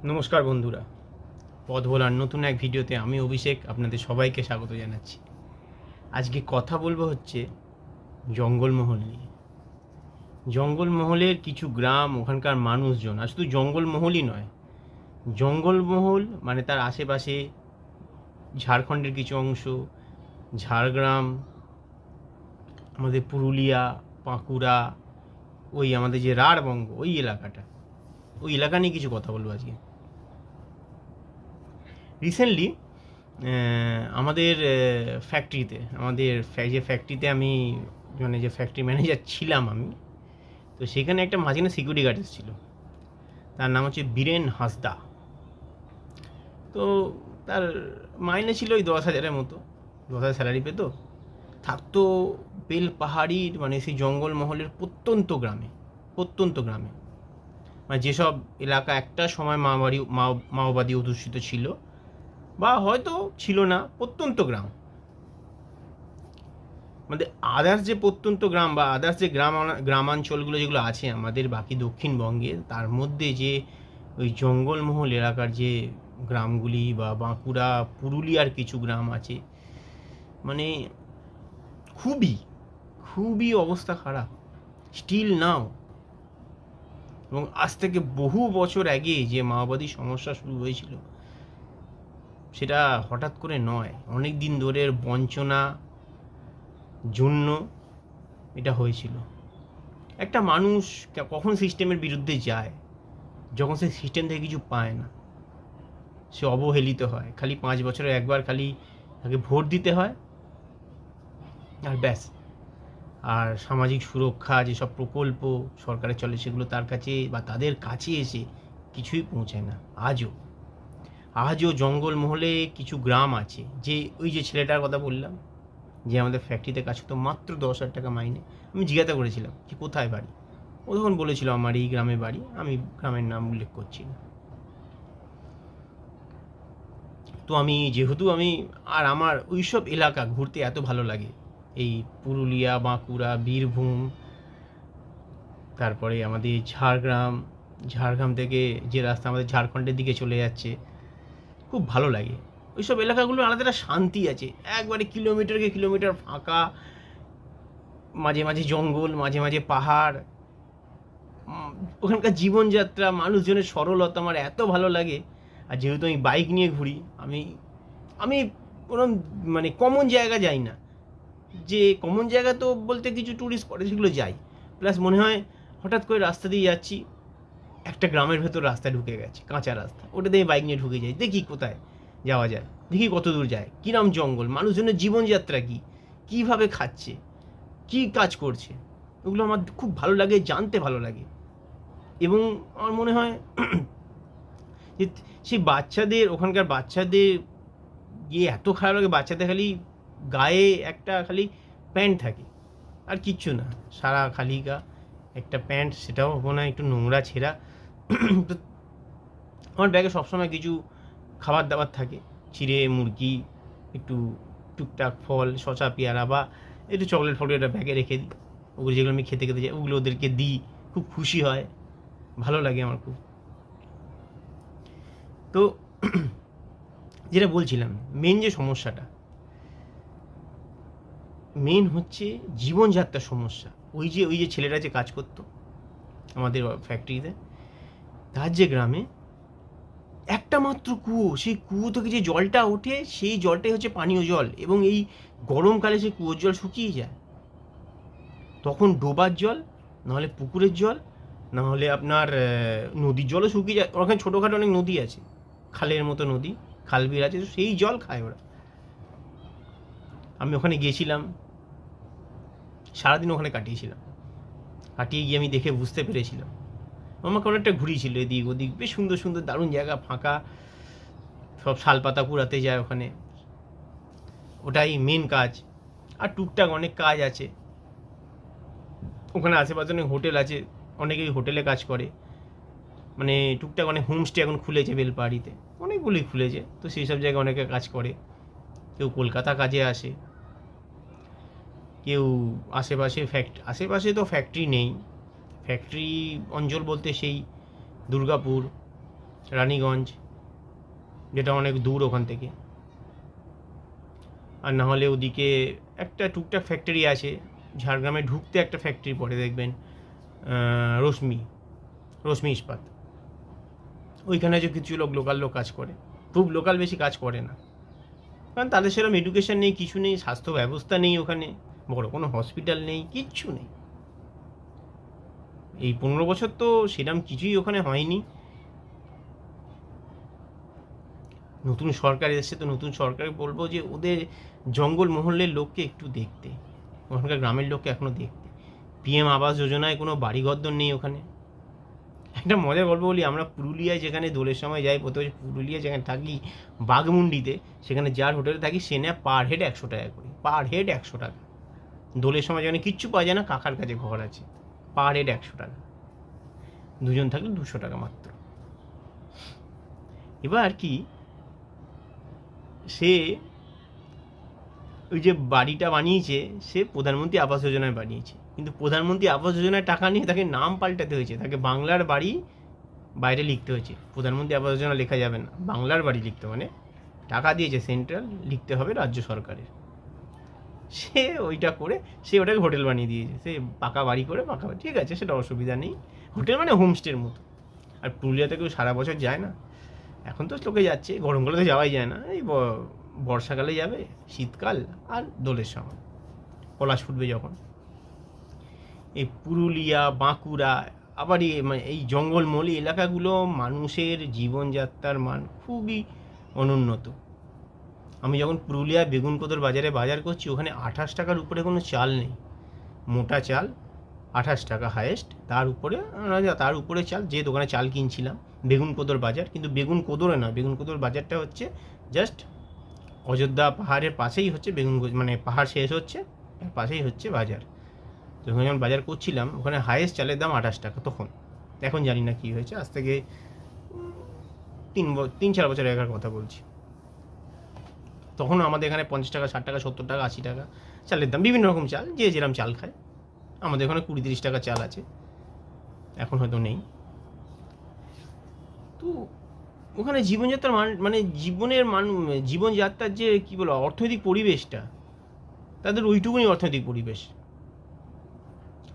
নমস্কার বন্ধুরা, পথ ভোলার নতুন এক ভিডিওতে আমি অভিষেক আপনাদের সবাইকে স্বাগত জানাচ্ছি। আজকে কথা বলবো হচ্ছে জঙ্গলমহল নিয়ে। জঙ্গলমহলের কিছু গ্রাম, ওখানকার মানুষজন, আর শুধু জঙ্গলমহলই নয়, জঙ্গলমহল মানে তার আশেপাশে ঝাড়খণ্ডের কিছু অংশ, ঝাড়গ্রাম, আমাদের পুরুলিয়া, বাঁকুড়া, ওই আমাদের যে রাঢ়বঙ্গ, ওই এলাকাটা, ওই এলাকা নিয়ে কিছু কথা বলবো আজকে। রিসেন্টলি আমাদের ফ্যাক্টরিতে, যে ফ্যাক্টরিতে আমি মানে যে ফ্যাক্টরি ম্যানেজার ছিলাম আমি, তো সেখানে একটা মাঝখানে সিকিউরিটি গার্ড এসেছিল। তার নাম হচ্ছে বীরেন হাঁসদা। তো তার মাইনে ছিল ওই 10,000-এর মতো, 10,000 স্যালারি পেতো। থাকতো বেল পাহাড়ির মানে সেই জঙ্গলমহলের প্রত্যন্ত গ্রামে, মানে যেসব এলাকা একটা সময় মাওবাদী অধ্যুষিত ছিল বা হয়তো ছিল না, প্রত্যন্ত গ্রাম, মানে আদার্স যে প্রত্যন্ত গ্রাম বা আদার্স যে গ্রামাঞ্চলগুলো যেগুলো আছে আমাদের বাকি দক্ষিণবঙ্গে, তার মধ্যে যে ওই জঙ্গলমহল এলাকার যে গ্রামগুলি বা বাঁকুড়া পুরুলিয়ার কিছু গ্রাম আছে, মানে খুবই খুবই অবস্থা খারাপ স্টিল নাও। এবং আজ থেকে বহু বছর আগে যে মাওবাদী সমস্যা শুরু হয়েছিল, সেটা হঠাৎ করে নয়, অনেক দিন ধরে বঞ্চনা জন্য এটা হয়েছিল। একটা মানুষ কখন সিস্টেমের বিরুদ্ধে যায়? যখন সে সিস্টেম থেকে কিছু পায় না, সে অবহেলিত হয়। খালি 5 বছরে একবার খালি তাকে ভোট দিতে হয়, আর ব্যাস। আর সামাজিক সুরক্ষা যেসব প্রকল্প সরকারের চলে, সেগুলো তার কাছে বা তাদের কাছে এসে কিছুই পৌঁছায় না। আজও জঙ্গলমহলে কিছু গ্রাম আছে, যে ওই যে ছেলেটার কথা বললাম, যে আমাদের ফ্যাক্টরিতে কাজ করতো, মাত্র 10,000 টাকা মাইনে। আমি জিজ্ঞাসা করেছিলাম যে কোথায় বাড়ি, ও তখন বলেছিল আমার এই গ্রামে বাড়ি, আমি গ্রামের নাম উল্লেখ করছি না। তো যেহেতু আর আমার ওইসব এলাকা ঘুরতে এত ভালো লাগে, এই পুরুলিয়া, বাঁকুড়া, বীরভূম, তারপরে আমাদের ঝাড়গ্রাম থেকে যে রাস্তা আমাদের ঝাড়খণ্ডের দিকে চলে যাচ্ছে, খুব ভালো লাগে। ওইসব এলাকাগুলো আলাদা একটা শান্তি আছে, একবারে কিলোমিটারকে কিলোমিটার ফাঁকা, মাঝে মাঝে জঙ্গল, মাঝে মাঝে পাহাড়। ওখানকার জীবনযাত্রা, মানুষজনের সরলতা আমার এত ভালো লাগে। আর যেহেতু আমি বাইক নিয়ে ঘুরি, আমি আমি কোনো মানে কমন জায়গা যাই না। যে কমন জায়গা তো বলতে কিছু ট্যুরিস্ট স্পটে সেগুলো যাই, প্লাস মনে হয় হঠাৎ করে রাস্তা দিয়ে যাচ্ছি, একটা গ্রামের ভেতর রাস্তা ঢুকে গেছে, কাঁচা রাস্তা, ওটাতে আমি বাইক নিয়ে ঢুকে যাই, দেখি কোথায় যাওয়া যায়, দেখি কত দূর যায়, কিরম জঙ্গল, মানুষজনের জীবনযাত্রা কী, কীভাবে খাচ্ছে, কী কাজ করছে, ওগুলো আমার খুব ভালো লাগে, জানতে ভালো লাগে। এবং আমার মনে হয় যে সেই ওখানকার বাচ্চাদের গিয়ে এত খারাপ লাগে, বাচ্চাদের খালি গায়ে একটা খালি প্যান্ট থাকে, আর কিচ্ছু না, সারা খালি গা একটা প্যান্ট, সেটাও মনে হয় একটু নোংরা ছেঁড়া। তো আমার ব্যাগে সবসময় কিছু খাবার দাবার থাকে, চিড়ে মুরগি, একটু টুকটাক ফল, শসা পেয়ারা বা একটু চকলেট ফকলেট ব্যাগে রেখে দিই। ওগুলো যেগুলো আমি খেতে খেতে যাই, ওগুলো ওদেরকে দিই, খুব খুশি হয়, ভালো লাগে আমার খুব। তো যেটা বলছিলাম, মেন হচ্ছে জীবনযাত্রার সমস্যা। ওই যে ছেলেটা যে কাজ করতো আমাদের ফ্যাক্টরিতে, তার যে গ্রামে একটা মাত্র কুয়ো, সেই কুয়ো থেকে যে জলটা ওঠে, সেই জলটাই হচ্ছে পানীয় জল, এবং এই গরমকালে সেই কুয়োর জল শুকিয়ে যায়। তখন ডোবার জল, নাহলে পুকুরের জল, নাহলে আপনার নদীর জলও শুকিয়ে যায়। ওখানে ছোটোখাটো অনেক নদী আছে, খালের মতো নদী, খালবিল আছে, তো সেই জল খায় ওরা। আমি ওখানে গিয়েছিলাম, সারাদিন ওখানে কাটিয়ে গিয়ে আমি দেখে বুঝতে পেরেছিলাম। আমাকে অনেকটা ঘুরিয়েছিল এদিক ওদিক, বেশ সুন্দর সুন্দর দারুণ জায়গা, ফাঁকা, সব শালপাতা কুড়াতে যায় ওখানে, ওটাই মেন কাজ। আর টুকটাক অনেক কাজ আছে ওখানে, আশেপাশে অনেক হোটেল আছে, অনেকেই হোটেলে কাজ করে, মানে টুকটাক অনেক হোমস্টে এখন খুলেছে বেলপাহাড়িতে, অনেকগুলোই খুলেছে, তো সেই সব জায়গায় অনেকে কাজ করে। কেউ কলকাতা কাজে আসে, কেউ আশেপাশে তো ফ্যাক্টরি নেই, ফ্যাক্টরি অঞ্চল বলতে সেই দুর্গাপুর, রানীগঞ্জ, যেটা অনেক দূর ওখান থেকে। আর না হলে ওদিকে একটা টুকটাক ফ্যাক্টরি আছে, ঝাড়গ্রামে ঢুকতে একটা ফ্যাক্টরি পড়ে দেখবেন, রশ্মি রশ্মি ইস্পাত। ওইখানে যে কিছু লোক লোকাল লোক কাজ করে, খুব লোকাল, বেশি কাজ করে না, কারণ তাদের সেরকম এডুকেশন নেই, কিছু নেই, স্বাস্থ্য ব্যবস্থা নেই, ওখানে বড় কোনো হসপিটাল নেই, কিচ্ছু নেই। এই 15 বছর তো সেরকম কিছুই ওখানে হয়নি। নতুন সরকার এসছে, তো নতুন সরকারকে বলবো যে ওদের জঙ্গল মহলের লোককে একটু দেখতে, ওখানকার গ্রামের লোককে এখনও দেখতে। পিএম আবাস যোজনায় কোনো বাড়িঘরদর নেই ওখানে। একটা মজার গল্প বলি, আমরা পুরুলিয়ায় যেখানে দোলের সময় যাই, প্রথমে পুরুলিয়া যেখানে থাকি বাঘমুন্ডিতে, সেখানে যার হোটেলে থাকি সে নেয় পার হেড 100 টাকা করে, পার হেড 100 টাকা। দোলের সময় যেখানে কিচ্ছু পাওয়া যায় না, কাকার কাছে ঘর আছে, পার হেড 100 টাকা, দুজন থাকলে 200 টাকা মাত্র। এবার কি, সে ওই যে বাড়িটা বানিয়েছে, সে প্রধানমন্ত্রী আবাস যোজনায় বানিয়েছে, কিন্তু প্রধানমন্ত্রী আবাস যোজনায় টাকা নিয়ে তাকে নাম পাল্টাতে হয়েছে, তাকে বাংলার বাড়ি বাইরে লিখতে হয়েছে। প্রধানমন্ত্রী আবাস যোজনা লেখা যাবে না, বাংলার বাড়ি লিখতে, মানে টাকা দিয়েছে সেন্ট্রাল, লিখতে হবে রাজ্য সরকারের। সে ওইটা করে সে ওটাকে হোটেল বানিয়ে দিয়েছে, সে পাকা বাড়ি করে, পাকা বাড়ি, ঠিক আছে, সেটা অসুবিধা নেই, হোটেল মানে হোমস্টের মতো। আর পুরুলিয়াতে কেউ সারা বছর যায় না, এখন তো লোকে যাচ্ছে, গরমকালে তো যাওয়াই যায় না, এই বর্ষাকালে যাবে, শীতকাল আর দোলের সময় পলাশ ফুটবে যখন। এই পুরুলিয়া, বাঁকুড়া, আবার এই জঙ্গলমহলী এলাকাগুলো মানুষের জীবনযাত্রার মান খুবই অনুন্নত। আমি যখন পুরুলিয়া বেগুনকোদর বাজারে বাজার করছি, ওখানে 28 টাকার উপরে কোনো চাল নেই, মোটা চাল 28 টাকা হায়েস্ট, তার উপরে চাল, যে দোকানে চাল কিনছিলাম বেগুনকোদর বাজার, কিন্তু বেগুনকোদরে না, বেগুনকোদর বাজারটা হচ্ছে জাস্ট অযোধ্যা পাহাড়ের পাশেই হচ্ছে মানে পাহাড় শেষ হচ্ছে, তার পাশেই হচ্ছে বাজার। তো ওখানে যখন বাজার করছিলাম, ওখানে হায়েস্ট চালের দাম 28 টাকা তখন, এখন জানি না কী হয়েছে, আজ থেকে 3-4 বছর আগের কথা বলছি। তখন আমাদের এখানে 50 টাকা, 60 টাকা, 70 টাকা, 80 টাকা চালের দাম, বিভিন্ন রকম চাল, যে যেরকম চাল খায়। আমাদের ওখানে 20-30 টাকা চাল আছে, এখন হয়তো নেই। তো ওখানে জীবনযাত্রার মান, মানে জীবনযাত্রার যে কী বলো, অর্থনৈতিক পরিবেশটা, তাদের ওইটুকুনি অর্থনৈতিক পরিবেশ।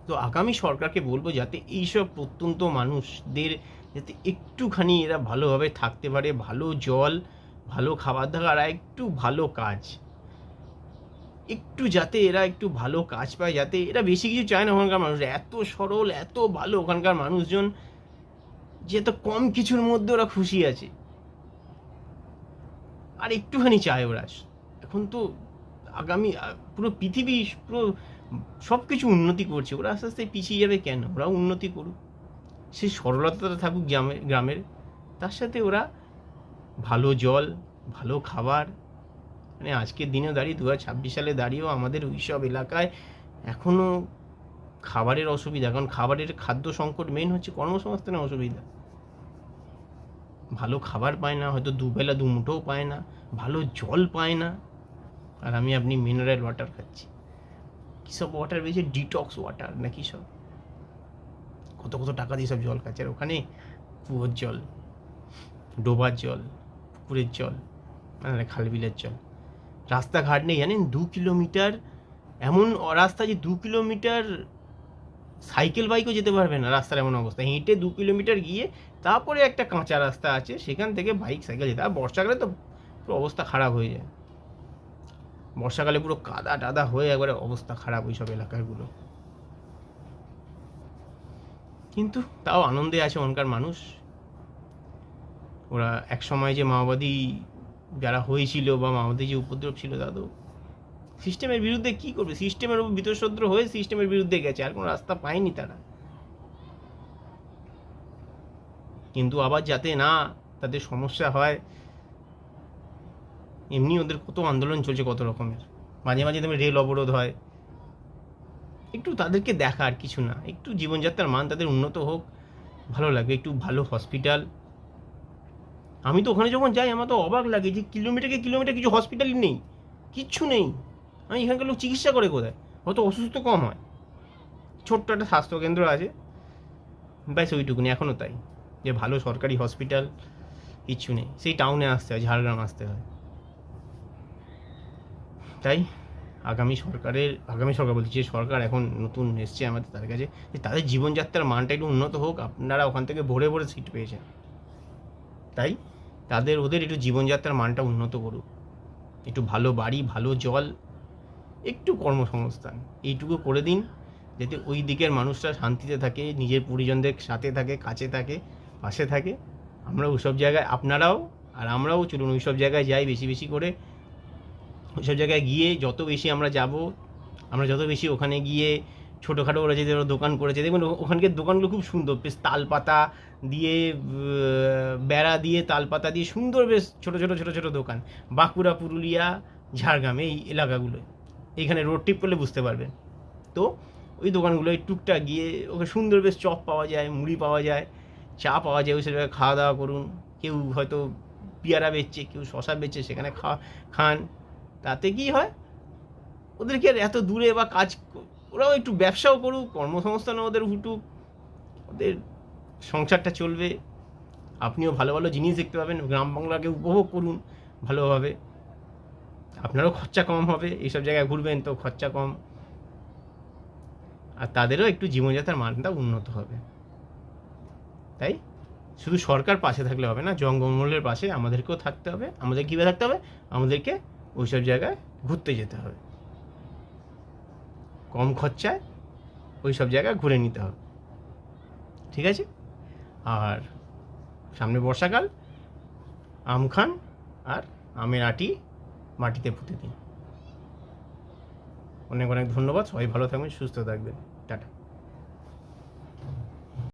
তো আগামী সরকারকে বলবো যাতে এইসব প্রত্যন্ত মানুষদের যাতে একটুখানি এরা ভালোভাবে থাকতে পারে, ভালো জল, ভালো খাবার দাবার, আর একটু ভালো কাজ, একটু যাতে এরা একটু ভালো কাজ পায়, যাতে এরা বেশি কিছু চায় না। ওখানকার মানুষ এত সরল, এত ভালো ওখানকার মানুষজন, যে এত কম কিছুর মধ্যে ওরা খুশি আছে, আর একটুখানি চায় ওরা। এখন তো আগামী পুরো পৃথিবী, পুরো সব কিছু উন্নতি করছে, ওরা আস্তে আস্তে পিছিয়ে যাবে কেন? ওরাও উন্নতি করুক, সেই সরলতাটা থাকুক গ্রামের, তার সাথে ওরা ভালো জল, ভালো খাবার। মানে আজকের দিনেও দাঁড়িয়ে 2026 সালে দাঁড়িয়েও আমাদের ওই সব এলাকায় এখনও খাবারের অসুবিধা, কারণ খাদ্য সংকট মেন হচ্ছে কর্মসংস্থানের অসুবিধা। ভালো খাবার পায় না, হয়তো দুবেলা দুমুঠোও পায় না, ভালো জল পায় না, আর আপনি মিনারেল ওয়াটার খাচ্ছি। কী সব ওয়াটার বেরিয়েছে, ডিটক্স ওয়াটার না কী সব, কত কত টাকা দিয়ে সব জল খাচ্ছে। আর ওখানে কুয়োর জল, ডোবার জল, পুকুরের জল, খালবিলের জল। রাস্তাঘাট নেই, জানেন 2 কিলোমিটার, এমন রাস্তা যে 2 কিলোমিটার সাইকেল বাইকও যেতে পারবে না, রাস্তার এমন অবস্থা। হেঁটে 2 কিলোমিটার গিয়ে তারপরে একটা কাঁচা রাস্তা আছে, সেখান থেকে বাইক সাইকেল যেতে। আর বর্ষাকালে তো পুরো অবস্থা খারাপ হয়ে যায়, বর্ষাকালে পুরো কাদা টাদা হয়ে একবারে অবস্থা খারাপ ওই সব এলাকাগুলো। কিন্তু তাও আনন্দে আছে ওখানকার মানুষ। ওরা এক সময় যে মাওবাদী যারা হয়েছিল, বা মাওবাদী যে উপদ্রব ছিল, দাদু সিস্টেমের বিরুদ্ধে কী করবে, সিস্টেমের উপর বিতশদ্র হয়ে সিস্টেমের বিরুদ্ধে গেছে, আর কোনো রাস্তা পায়নি তারা। কিন্তু আবার যাতে না তাদের সমস্যা হয়, এমনি ওদের কত আন্দোলন চলছে, কত রকমের, মাঝে মাঝে তুমি রেল অবরোধ হয়। একটু তাদেরকে দেখা, আর কিছু না, একটু জীবনযাত্রার মান তাদের উন্নত হোক, ভালো লাগবে। একটু ভালো হসপিটাল, আমি তো ওখানে যখন যাই আমার তো অবাক লাগে যে কিলোমিটারকে কিলোমিটার কিছু হসপিটালই নেই, কিচ্ছু নেই। আমি এখানকার লোক চিকিৎসা করে কোথায়? হয়তো অসুস্থ কম হয়, ছোট্ট একটা স্বাস্থ্যকেন্দ্র আছে, ব্যাস ওইটুকুনি, এখনও তাই, যে ভালো সরকারি হসপিটাল, কিচ্ছু নেই, সেই টাউনে আসতে হয়, ঝাড়গ্রাম আসতে হয়। তাই আগামী সরকার বলছি, যে সরকার এখন নতুন এসছে আমাদের, তাদের কাছে যে তাদের জীবনযাত্রার মানটা একটু উন্নত হোক। আপনারা ওখান থেকে ভরে ভরে সিট পেয়েছেন, তাই ওদের একটু জীবনযাত্রার মানটা উন্নত করুক, একটু ভালো বাড়ি, ভালো জল, একটু কর্মসংস্থান এইটুকু করে দিন, যাতে ওই দিকের মানুষরা শান্তিতে থাকে, নিজের পরিজনদের সাথে থাকে, কাছে থাকে, পাশে থাকে। আমরা ওইসব জায়গায়, আপনারাও আর আমরাও চলুন ওইসব জায়গায় যাই বেশি বেশি করে। ওইসব জায়গায় গিয়ে যত বেশি আমরা যাব, আমরা যত বেশি ওখানে গিয়ে ছোটোখাটো ওরা যে দোকান করেছে, দেখবেন ওখানকার দোকানগুলো খুব সুন্দর, বেশ তালপাতা দিয়ে, বেড়া দিয়ে, তালপাতা দিয়ে সুন্দর, বেশ ছোটো ছোটো ছোটো ছোটো দোকান। বাঁকুড়া, পুরুলিয়া, ঝাড়গ্রাম এই এলাকাগুলোয়, এইখানে রোড ট্রিপ করলে বুঝতে পারবেন। তো ওই দোকানগুলোয় টুকটাক গিয়ে ওখানে সুন্দর বেশ চপ পাওয়া যায়, মুড়ি পাওয়া যায়, চা পাওয়া যায়, ওই সব জায়গায় খাওয়া দাওয়া করুন। কেউ হয়তো পেয়ারা বেচছে, কেউ শশা বেচছে, সেখানে খান। তাতে কি হয়, ওদেরকে আর এত দূরে বা ওরাও একটু ব্যবসাও করুক, কর্মসংস্থানও ওদের উঠুক, ওদের সংসারটা চলবে। আপনিও ভালো ভালো জিনিস দেখতে পাবেন, গ্রাম বাংলাকে উপভোগ করুন ভালোভাবে, আপনারও খরচা কম হবে, এইসব জায়গায় ঘুরবেন তো খরচা কম, আর তাদেরও একটু জীবনযাত্রার মানটা উন্নত হবে। তাই শুধু সরকার পাশে থাকলে হবে না, জঙ্গলমহলের পাশে আমাদেরকেও থাকতে হবে। আমাদের কীভাবে থাকতে হবে, আমাদেরকে ওইসব জায়গায় ঘুরতে যেতে হবে, কম খরচায় ওই সব জায়গায় ঘুরে নিতে হবে, ঠিক আছে? আর সামনে বর্ষাকাল, আম খান আর আমের আটি মাটিতে পুঁতে দিন। অনেক অনেক ধন্যবাদ, সবাই ভালো থাকবেন, সুস্থ থাকবেন।